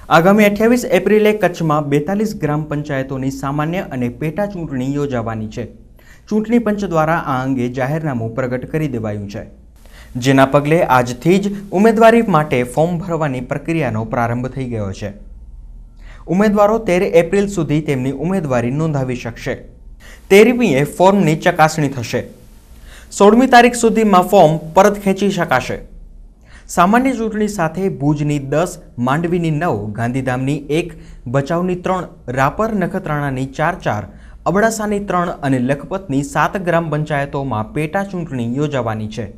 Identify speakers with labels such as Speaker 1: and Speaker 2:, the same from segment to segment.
Speaker 1: આગામી 28 એપ્રિલે કચ્છમાં 42 ગ્રામ પંચાયતોની સામાન્ય અને પેટા ચૂંટણી યોજાવાની છે. ચૂંટણી પંચ દ્વારા આ અંગે જાહેરનામું પ્રગટ કરી દેવાયું છે, જેના પગલે આજથી જ ઉમેદવારી માટે ફોર્મ ભરવાની પ્રક્રિયાનો પ્રારંભ થઈ ગયો છે. ઉમેદવારો 13 એપ્રિલ સુધી તેમની ઉમેદવારી નોંધાવી શકશે. 13મીએ ફોર્મની ચકાસણી થશે. 16મી તારીખ સુધીમાં ફોર્મ પરત ખેંચી શકાશે. સામાન્ય ચૂંટણી સાથે ભુજની 10, માંડવીની 9, ગાંધીધામની 1, ભચાઉની 3, રાપર નખત્રાણાની 4, અબડાસાની 3 અને લખપતની 7 ગ્રામ પંચાયતોમાં પેટા ચૂંટણી યોજાવાની છે.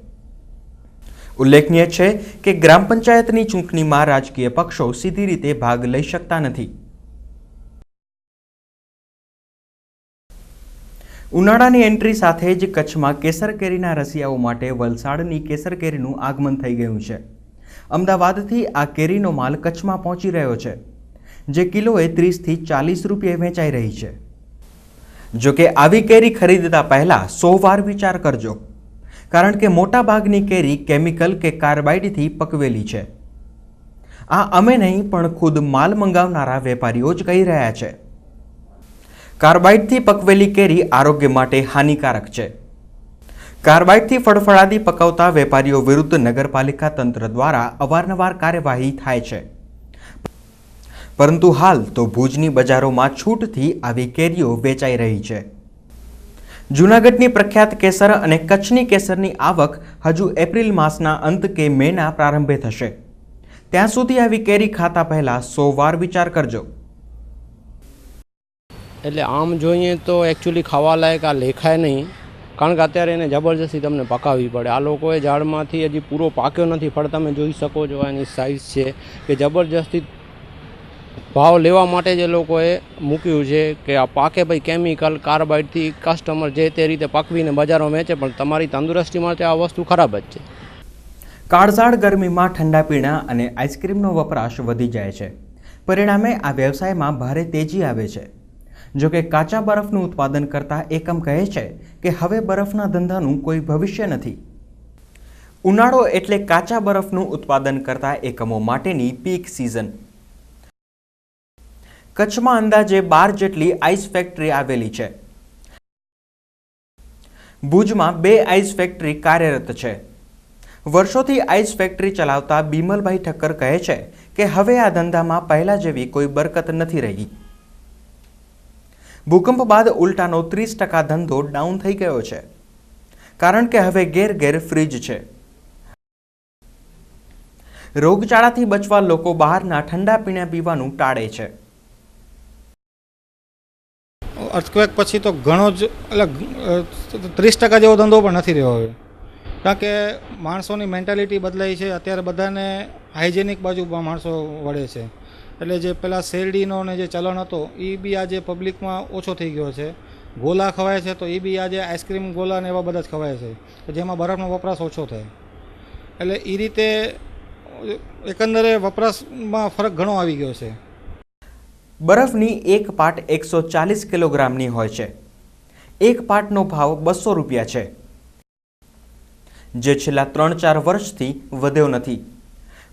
Speaker 1: ઉલ્લેખનીય છે કે ગ્રામ પંચાયતની ચૂંટણીમાં રાજકીય પક્ષો સીધી રીતે ભાગ લઈ શકતા નથી. ઉનાળાની એન્ટ્રી સાથે જ કચ્છમાં કેસર કેરીના રસિયાઓ માટે વલસાડની કેસર કેરીનું આગમન થઈ ગયું છે. અમદાવાદથી આ કેરીનો માલ કચ્છમાં પહોંચી રહ્યો છે, જે કિલોએ 30થી 40 રૂપિયે વેચાઈ રહી છે. જોકે આવી કેરી ખરીદતા પહેલા 100 વાર વિચાર કરજો, કારણ કે મોટાભાગની કેરી કેમિકલ કે કાર્બાઇડથી પકવેલી છે. આ અમે નહીં પણ ખુદ માલ મંગાવનારા વેપારીઓ જ કહી રહ્યા છે. કાર્બાઇડથી પકવેલી કેરી આરોગ્ય માટે હાનિકારક છે. કાર્બાઇડથી ફળફળાદી પકવતા વેપારીઓ વિરુદ્ધ નગરપાલિકા તંત્ર દ્વારા અવારનવાર કાર્યવાહી થાય છે, પરંતુ હાલ તો ભુજની બજારોમાં છૂટથી આવી કેરીઓ વેચાઈ રહી છે. જૂનાગઢની પ્રખ્યાત કેસર અને કચ્છની કેસરની આવક હજુ એપ્રિલ માસના અંત કે મેના પ્રારંભે થશે. ત્યાં સુધી આવી કેરી ખાતા પહેલા 100 વાર વિચાર કરજો.
Speaker 2: એટલે આમ જોઈએ તો એકચ્યુઅલી ખાવા લાયક આ લેખાય નહીં, કારણ કે અત્યારે એને જબરજસ્તી તમને પકાવવી પડે. આ લોકોએ ઝાડમાંથી હજી પૂરો પાક્યો નથી, પણ તમે જોઈ શકો છો એની સાઇઝ છે કે જબરજસ્તી ભાવ લેવા માટે જે લોકોએ મૂક્યું છે કે આ પાકે ભાઈ કેમિકલ કાર્બાઇડથી કસ્ટમર જે તે રીતે પકવીને બજારો વેચે, પણ તમારી તંદુરસ્તી માટે આ વસ્તુ ખરાબ જ છે.
Speaker 1: કાળઝાળ ગરમીમાં ઠંડા પીણા અને આઈસ્ક્રીમનો વપરાશ વધી જાય છે. પરિણામે આ વ્યવસાયમાં ભારે તેજી આવે છે. જોકે કાચા બરફનું ઉત્પાદન કરતા એકમ કહે છે કે હવે બરફના ધંધાનું કોઈ ભવિષ્ય નથી. ઉનાળો એટલે કાચા બરફનું ઉત્પાદન કરતા એકમો માટેની પીક સિઝન. કચ્છમાં અંદાજે 12 જેટલી આઈસ ફેક્ટરી આવેલી છે. ભુજમાં 2 આઈસ ફેક્ટરી કાર્યરત છે. વર્ષોથી આઈસ ફેક્ટરી ચલાવતા બિમલભાઈ ઠક્કર કહે છે કે હવે આ ધંધામાં પહેલા જેવી કોઈ બરકત નથી રહી. ભૂકંપ બાદ ઉલટાનો 30% ધંધો ડાઉન થઈ ગયો છે, કારણ કે હવે ઘેર ઘેર ફ્રીજ છે. રોગચાળાથી બચવા લોકો બહારના ઠંડા પીણા પીવાનું ટાળે છે.
Speaker 3: અર્થક્વેક પછી તો ઘણો જ એટલે 30% જેવો ધંધો પણ નથી રહ્યો હવે, કારણ કે માણસોની મેન્ટાલિટી બદલાઈ છે. અત્યારે બધાને હાઇજેનિક બાજુ માણસો વળે છે, એટલે જે પેલા શેરડીનો ને જે ચલણ હતો એ બી આજે પબ્લિકમાં ઓછો થઈ ગયો છે. ગોલા ખવાય છે તો એ બી આજે આઈસ્ક્રીમ ગોલા ને એવા બધા જ ખવાય છે, જેમાં બરફનો વપરાશ ઓછો થાય. એટલે એ રીતે એકંદરે વપરાશમાં ફરક ઘણો આવી ગયો છે.
Speaker 1: બરફની એક પાટ 140 કિલોગ્રામની હોય છે. એક પાટનો ભાવ 200 રૂપિયા છે, જે છેલ્લા 3-4 વર્ષથી વધ્યો નથી.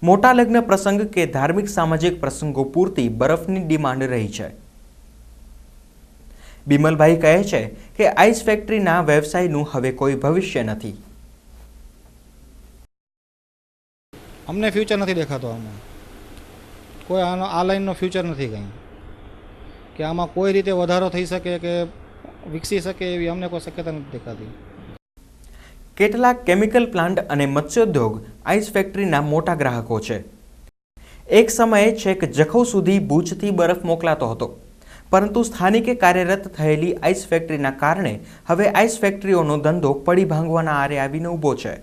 Speaker 1: મોટા લગ્ન પ્રસંગ કે ધાર્મિક સામાજિક પ્રસંગો પૂરતી બરફની ડિમાન્ડ રહી છે. બિમલભાઈ કહે છે કે આઈસ ફેક્ટરીના વ્યવસાયનું હવે કોઈ ભવિષ્ય નથી.
Speaker 3: અમને ફ્યુચર નથી દેખાતો. આમાં કોઈ આ લાઈનનો ફ્યુચર નથી કંઈ, કે આમાં કોઈ રીતે વધારો થઈ શકે કે વિકસી શકે એવી અમને કોઈ શક્યતા નથી દેખાતી.
Speaker 1: કેટલાક કેમિકલ પ્લાન્ટ અને મત્સ્યોદ્યોગ આઈસ ફેક્ટરીના મોટા ગ્રાહકો છે. એક સમયે છેક જખૌ સુધી ભુજથી બરફ મોકલાતો હતો, પરંતુ સ્થાનિકે કાર્યરત થયેલી આઈસ ફેક્ટરીના કારણે હવે આઈસ ફેક્ટરીઓનો ધંધો પડી ભાંગવાના આરે આવીને ઊભો છે.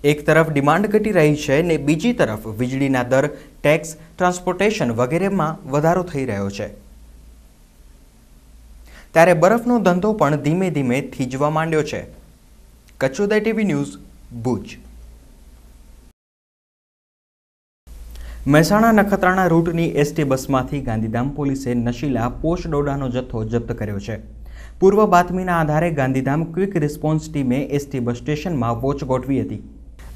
Speaker 1: એક તરફ ડિમાન્ડ ઘટી રહી છે ને બીજી તરફ વીજળીના દર, ટેક્સ, ટ્રાન્સપોર્ટેશન વગેરેમાં વધારો થઈ રહ્યો છે. ત્યારે બરફનો ધંધો પણ ધીમે ધીમે થીજવા માંડ્યો છે. Kutchoday TV news, Bhuj. મહેસાણા નખત્રાણા રૂટની એસટી બસમાંથી ગાંધીધામ પોલીસે નશીલા પોષ ડોડાનો જથ્થો જપ્ત કર્યો છે. પૂર્વ બાતમીના આધારે ગાંધીધામ ક્વિક રિસ્પોન્સ ટીમે એસટી બસ સ્ટેશનમાં વોચ ગોઠવી હતી.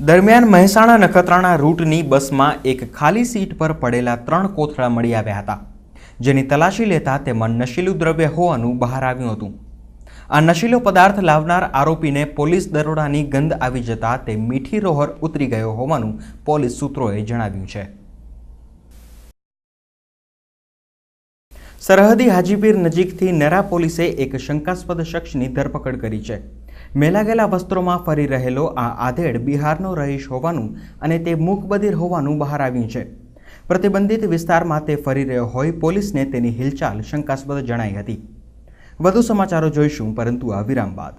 Speaker 1: દરમિયાન મહેસાણા નખત્રાણા રૂટની બસમાં એક ખાલી સીટ પર પડેલા 3 કોથળા મળી આવ્યા હતા, જેની તલાશી લેતા તેમાં નશીલું દ્રવ્ય હોવાનું બહાર આવ્યું હતું. આ નશીલો પદાર્થ લાવનાર આરોપીને પોલીસ દરોડાની ગંધ આવી જતા તે મીઠી રોહર ઉતરી ગયો હોવાનું પોલીસ સૂત્રોએ જણાવ્યું છે. સરહદી હાજીપીર નજીકથી નરા પોલીસે એક શંકાસ્પદ શખ્સની ધરપકડ કરી છે. મેલાગેલા વસ્ત્રોમાં ફરી રહેલો આ આધેડ બિહારનો રહીશ હોવાનું અને તે મૂકબધિર હોવાનું બહાર આવ્યું છે. પ્રતિબંધિત વિસ્તારમાં તે ફરી રહ્યો હોય પોલીસને તેની હિલચાલ શંકાસ્પદ જણાઈ હતી. વધુ સમાચારો જોઈશું, પરંતુ આ વિરામ બાદ.